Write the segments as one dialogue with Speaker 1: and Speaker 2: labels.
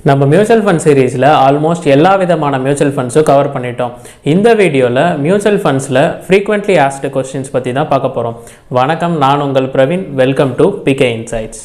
Speaker 1: நம்ம mutual fund சீரீஸில் almost எல்லா விதமான மியூச்சுவல் ஃபண்ட்ஸும் கவர் பண்ணிட்டோம். இந்த வீடியோவில் மியூச்சுவல் ஃபண்ட்ஸில் ஃப்ரீக்வெண்ட்லி ஆஸ்க்டு கொஸ்டின்ஸ் பற்றி தான் பார்க்க போகிறோம். வணக்கம், நான் உங்கள் Praveen. Welcome to PK insights.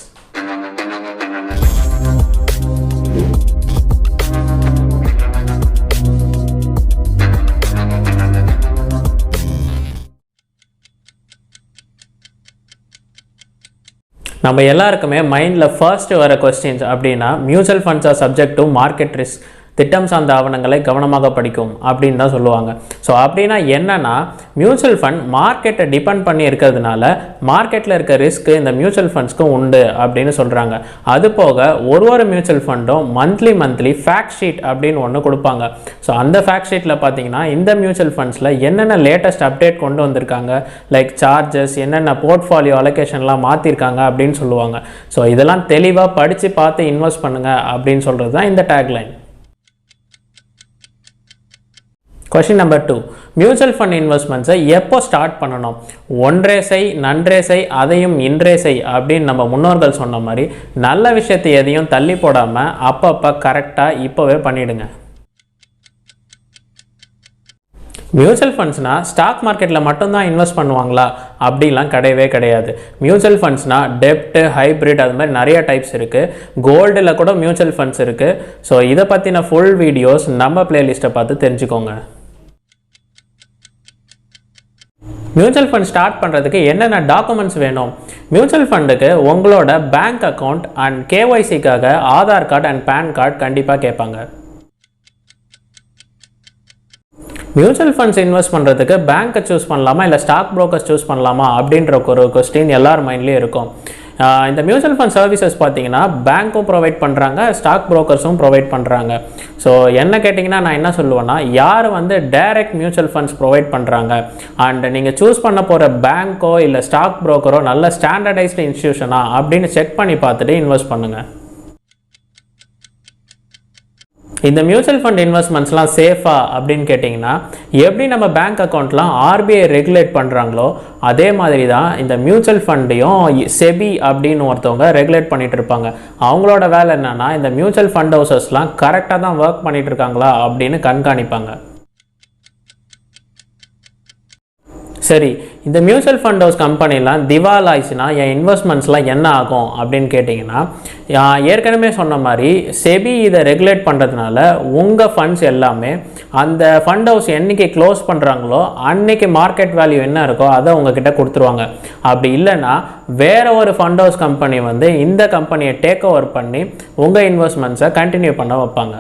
Speaker 1: நம்ம எல்லாருக்குமே மைண்டில் ஃபர்ஸ்ட் வர கொஸ்டின்ஸ் அப்படின்னா mutual funds are subject to market risk, திட்டம் சார்ந்த ஆவணங்களை கவனமாக படிக்கும் அப்படின்னு தான் சொல்லுவாங்க. ஸோ அப்படின்னா என்னன்னா, மியூச்சுவல் ஃபண்ட் மார்க்கெட்டை டிபெண்ட் பண்ணி இருக்கிறதுனால மார்க்கெட்டில் இருக்க ரிஸ்க் இந்த மியூச்சுவல் ஃபண்ட்ஸ்க்கும் உண்டு அப்படின்னு சொல்கிறாங்க. அது போக ஒரு மியூச்சுவல் ஃபண்டும் மந்த்லி ஃபேக்ட் ஷீட் அப்படின்னு ஒன்று கொடுப்பாங்க. ஸோ அந்த ஃபேக்ட் ஷீட்டில் பார்த்தீங்கன்னா இந்த மியூச்சுவல் ஃபண்ட்ஸில் என்னென்ன லேட்டஸ்ட் அப்டேட் கொண்டு வந்திருக்காங்க, லைக் சார்ஜஸ், என்னென்ன போர்ட்ஃபோலியோ அலோகேஷன்லாம் மாற்றிருக்காங்க அப்படின்னு சொல்லுவாங்க. ஸோ இதெல்லாம் தெளிவாக படித்து பார்த்து இன்வெஸ்ட் பண்ணுங்கள் அப்படின்னு சொல்கிறது தான் இந்த tagline. Question number 2, mutual fund இன்வெஸ்ட்மெண்ட்ஸை எப்போ ஸ்டார்ட் பண்ணணும்? ஒன்றே செய், நன்றே செய், அதையும் இன்றே செய் அப்படின்னு நம்ம முன்னோர்கள் சொன்ன மாதிரி நல்ல விஷயத்தை எதையும் தள்ளி போடாமல் அப்பப்போ கரெக்டாக இப்போவே பண்ணிவிடுங்க. மியூச்சுவல் ஃபண்ட்ஸ்னால் ஸ்டாக் மார்க்கெட்டில் மட்டும்தான் இன்வெஸ்ட் பண்ணுவாங்களா? அப்படிலாம் கிடையவே கிடையாது. மியூச்சுவல் ஃபண்ட்ஸ்னால் டெப்ட், ஹைப்ரிட், அது மாதிரி நிறைய டைப்ஸ் இருக்குது. கோல்டில் கூட மியூச்சுவல் ஃபண்ட்ஸ் இருக்குது. ஸோ இதை பற்றின ஃபுல் வீடியோஸ் நம்ம பிளேலிஸ்ட்டை பார்த்து தெரிஞ்சுக்கோங்க. மியூச்சுவல் ஃபண்ட் ஸ்டார்ட் பண்ணுறதுக்கு என்னென்ன டாக்குமெண்ட்ஸ் வேணும்? மியூச்சுவல் ஃபண்டுக்கு உங்களோட பேங்க் அக்கௌண்ட் அண்ட் கேஒய்சிக்காக Aadhaar card and PAN card கண்டிப்பாக கேட்பாங்க. மியூச்சுவல் ஃபண்ட்ஸ் இன்வெஸ்ட் பண்ணுறதுக்கு பேங்க்கை சூஸ் பண்ணலாமா இல்லை ஸ்டாக் புரோக்கர்ஸ் சூஸ் பண்ணலாமா அப்படின்ற ஒரு கொஸ்டின் எல்லார் மைண்ட்லேயும் இருக்கும். இந்த மியூச்சுவல் ஃபண்ட் சர்வீசஸ் பார்த்தீங்கன்னா பேங்க்கும் ப்ரொவைட் பண்ணுறாங்க, ஸ்டாக் புரோக்கர்ஸும் ப்ரொவைட் பண்ணுறாங்க. ஸோ என்ன கேட்டிங்கன்னா நான் என்ன சொல்லுவேன்னா, யார் டைரக்ட் மியூச்சுவல் ஃபண்ட்ஸ் ப்ரொவைட் பண்ணுறாங்க அண்ட் நீங்கள் சூஸ் பண்ண போகிற பேங்க்கோ இல்லை ஸ்டாக் புரோக்கரோ நல்ல ஸ்டாண்டர்டைஸ்டு இன்ஸ்டியூஷனா அப்படின்னு செக் பண்ணி பார்த்துட்டு இன்வெஸ்ட் பண்ணுங்கள். இந்த மியூச்சுவல் ஃபண்ட் இன்வெஸ்ட்மெண்ட்ஸ்லாம் சேஃபா அப்படின்னு கேட்டிங்கன்னா, எப்படி நம்ம பேங்க் அக்கௌண்ட்லாம் ஆர்பிஐ ரெகுலேட் பண்ணுறாங்களோ அதே மாதிரி தான் இந்த மியூச்சுவல் ஃபண்டையும் செபி அப்படின்னு ஒருத்தவங்க ரெகுலேட் பண்ணிகிட்டு இருப்பாங்க. அவங்களோட வேலை என்னென்னா, இந்த மியூச்சுவல் ஃபண்ட் ஹவுசஸ்லாம் கரெக்டாக தான் ஒர்க் பண்ணிகிட்டு இருக்காங்களா அப்படின்னு கண்காணிப்பாங்க. சரி, இந்த மியூச்சுவல் ஃபண்ட் ஹவுஸ் கம்பெனிலாம் திவால் ஆயிடுச்சுன்னா என் இன்வெஸ்ட்மெண்ட்ஸ்லாம் என்ன ஆகும் அப்படின்னு கேட்டிங்கன்னா, ஏற்கனவே சொன்ன மாதிரி செபி இதை ரெகுலேட் பண்ணுறதுனால உங்கள் ஃபண்ட்ஸ் எல்லாமே அந்த ஃபண்ட் ஹவுஸ் என்றைக்கு க்ளோஸ் பண்ணுறாங்களோ அன்றைக்கி மார்க்கெட் வேல்யூ என்ன இருக்கோ அதை உங்ககிட்ட கொடுத்துருவாங்க. அப்படி இல்லைன்னா வேறு ஒரு ஃபண்ட் ஹவுஸ் கம்பெனி இந்த கம்பெனியை டேக் ஓவர் பண்ணி உங்கள் இன்வெஸ்ட்மெண்ட்ஸை கண்டினியூ பண்ண வைப்பாங்க.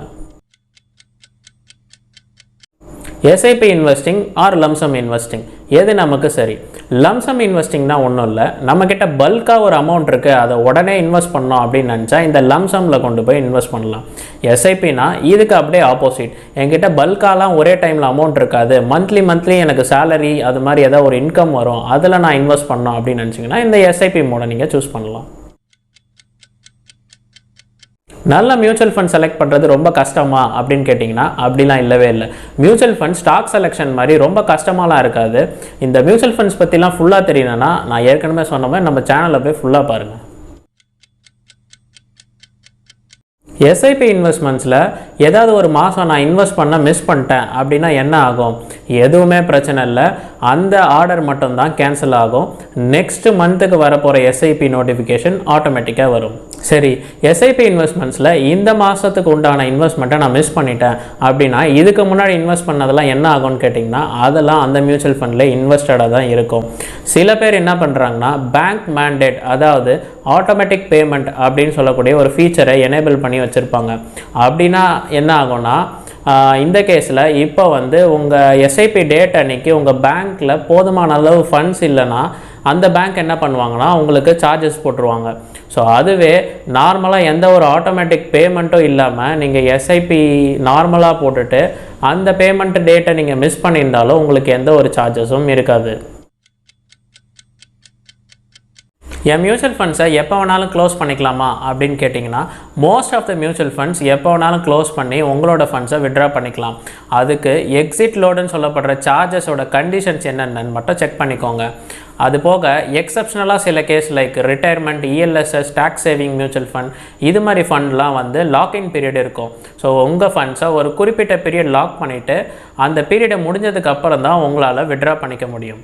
Speaker 1: SIP investing or lump sum investing எது நமக்கு சரி? லம்சம் இன்வெஸ்டிங்னா ஒன்றும் இல்லை, நம்மக்கிட்ட பல்காக ஒரு அமௌண்ட் இருக்குது, அதை உடனே இன்வெஸ்ட் பண்ணோம் அப்படின்னு நினச்சா இந்த லம்சமில் கொண்டு போய் இன்வெஸ்ட் பண்ணலாம். எஸ்ஐபினா இதுக்கு அப்படியே ஆப்போசிட். என்கிட்ட பல்காலாம் ஒரே டைமில் அமௌண்ட் இருக்காது, மந்த்லி எனக்கு சேலரி அது மாதிரி ஏதாவது ஒரு இன்கம் வரும், அதில் நான் இன்வெஸ்ட் பண்ணோம் அப்படின்னு நினச்சிங்கன்னா இந்த எஸ்ஐபி மோடை நீங்கள் சூஸ் பண்ணலாம். நல்ல மியூச்சுவல் ஃபண்ட் செலக்ட் பண்ணுறது ரொம்ப கஷ்டமா அப்படின்னு கேட்டிங்கன்னா அப்படிலாம் இல்லவே இல்லை. மியூச்சுவல் ஃபண்ட் ஸ்டாக் செலெக்ஷன் மாதிரி ரொம்ப கஷ்டமாலாம் இருக்காது. இந்த மியூச்சுவல் ஃபண்ட்ஸ் பற்றிலாம் ஃபுல்லாக தெரியணும்னா நான் ஏற்கனவே சொன்ன மாதிரி நம்ம சேனலில் போய் ஃபுல்லாக பாருங்கள். எஸ்ஐபி இன்வெஸ்ட்மெண்ட்ஸில் ஏதாவது ஒரு மாதம் நான் இன்வெஸ்ட் பண்ண மிஸ் பண்ணிட்டேன் அப்படின்னா என்ன ஆகும்? எதுவுமே பிரச்சனை இல்லை, அந்த ஆர்டர் மட்டும்தான் கேன்சல் ஆகும். நெக்ஸ்ட் மந்த்துக்கு வரப்போகிற எஸ்ஐபி நோட்டிஃபிகேஷன் ஆட்டோமேட்டிக்காக வரும். சரி, எஸ்ஐபி இன்வெஸ்ட்மெண்ட்ஸில் இந்த மாதத்துக்கு உண்டான இன்வெஸ்ட்மெண்ட்டை நான் மிஸ் பண்ணிட்டேன் அப்படின்னா இதுக்கு முன்னாடி இன்வெஸ்ட் பண்ணதெல்லாம் என்ன ஆகும்னு கேட்டிங்கன்னா அதெல்லாம் அந்த மியூச்சுவல் ஃபண்டில் இன்வெஸ்டடாக தான் இருக்கும். சில பேர் என்ன பண்ணுறாங்கன்னா பேங்க் மேண்டேட், அதாவது ஆட்டோமேட்டிக் பேமெண்ட் அப்படின்னு சொல்லக்கூடிய ஒரு ஃபீச்சரை எனேபிள் பண்ணி வச்சுருப்பாங்க. அப்படின்னா என்ன ஆகும்னா, இந்த கேஸில் இப்போ உங்கள் எஸ்ஐபி டேட் அன்றைக்கி உங்கள் பேங்க்கில் போதுமான அளவு ஃபண்ட்ஸ் இல்லைன்னா அந்த பேங்க் என்ன பண்ணுவாங்கன்னா உங்களுக்கு சார்ஜஸ் போட்டுருவாங்க. ஸோ அதுவே நார்மலாக எந்த ஒரு ஆட்டோமேட்டிக் பேமெண்ட்டும் இல்லாமல் நீங்கள் எஸ்ஐபி நார்மலாக போட்டுட்டு அந்த பேமெண்ட் டேட்டை நீங்கள் மிஸ் பண்ணியிருந்தாலும் உங்களுக்கு எந்த ஒரு சார்ஜஸும் இருக்காது. என் மியூச்சுவல் ஃபண்ட்ஸை எப்போ வேணாலும் க்ளோஸ் பண்ணிக்கலாமா அப்படின்னு கேட்டிங்கன்னா, most of the mutual funds எப்போ வேணாலும் க்ளோஸ் பண்ணி உங்களோட ஃபண்ட்ஸை விட்ரா பண்ணிக்கலாம். அதுக்கு எக்ஸிட் லோடுன்னு சொல்லப்படுற சார்ஜஸோட கண்டிஷன்ஸ் என்னென்னு மட்டும் செக் பண்ணிக்கோங்க. அது போக எக்ஸப்ஷனலாக சில case like retirement, ELSS, tax saving mutual fund இது மாதிரி ஃபண்ட்லாம் வந்து லாக்இன் பீரியட் இருக்கும். ஸோ உங்கள் ஃபண்ட்ஸை ஒரு குறிப்பிட்ட பீரியட் லாக் பண்ணிவிட்டு அந்த பீரியடை முடிஞ்சதுக்கு அப்புறம் தான் உங்களால் விட்ரா பண்ணிக்க முடியும்.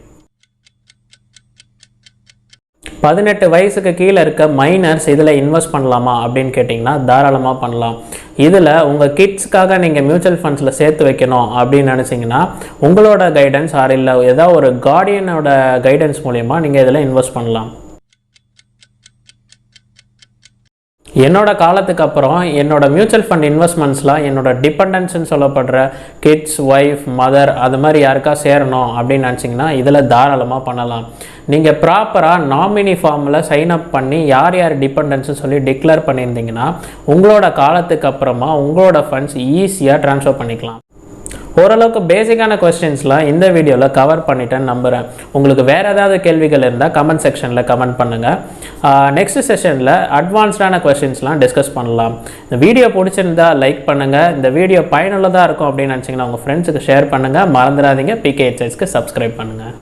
Speaker 1: 18 வயசுக்கு கீழே இருக்க மைனர்ஸ் இதில் இன்வெஸ்ட் பண்ணலாமா அப்படின்னு கேட்டிங்கன்னா தாராளமாக பண்ணலாம். இதில் உங்கள் கிட்ஸ்க்காக நீங்கள் மியூச்சுவல் ஃபண்ட்ஸில் சேர்த்து வைக்கணும் அப்படின்னு நினச்சிங்கன்னா உங்களோட கைடன்ஸ் ஆர் இல்லை ஏதாவது ஒரு கார்டியனோட கைடன்ஸ் மூலயமா நீங்கள் இதில் இன்வெஸ்ட் பண்ணலாம். என்னோட காலத்துக்கு அப்புறம் என்னோட மியூச்சுவல் ஃபண்ட் இன்வெஸ்ட்மெண்ட்ஸ்லாம் என்னோட டிபெண்டன்ஸ்னு சொல்லப்படுற கிட்ஸ், ஒய்ஃப், மதர் அது மாதிரி யாருக்கா சேரணும் அப்படின்னு நினச்சிங்கன்னா இதில் தாராளமாக பண்ணலாம். நீங்கள் ப்ராப்பராக நாமினி ஃபார்மில் சைன் அப் பண்ணி யார் யார் டிபெண்டன்ஸ்னு சொல்லி டிக்ளேர் பண்ணியிருந்தீங்கன்னா உங்களோட காலத்துக்கு அப்புறமா உங்களோட ஃபண்ட்ஸ் ஈஸியாக ட்ரான்ஸ்ஃபர் பண்ணிக்கலாம். ஓரளவுக்கு பேசிக்கான கொஸ்டின்ஸ்லாம் இந்த வீடியோவில் கவர் பண்ணிட்டேன்னு நம்புகிறேன். உங்களுக்கு வேறு ஏதாவது கேள்விகள் இருந்தால் கமெண்ட் செக்ஷனில் கமெண்ட் பண்ணுங்கள். நெக்ஸ்ட் செஷனில் அட்வான்ஸ்டான கொஸ்டின்ஸ்லாம் டிஸ்கஸ் பண்ணலாம். இந்த வீடியோ பிடிச்சிருந்தா லைக் பண்ணுங்கள். இந்த வீடியோ பயனுள்ளதாக இருக்கும் அப்படின்னு நினச்சிங்கன்னா உங்கள் ஃப்ரெண்ட்ஸுக்கு ஷேர் பண்ணுங்கள். மறந்துடாதீங்க PK Insights சப்ஸ்கிரைப் பண்ணுங்கள்.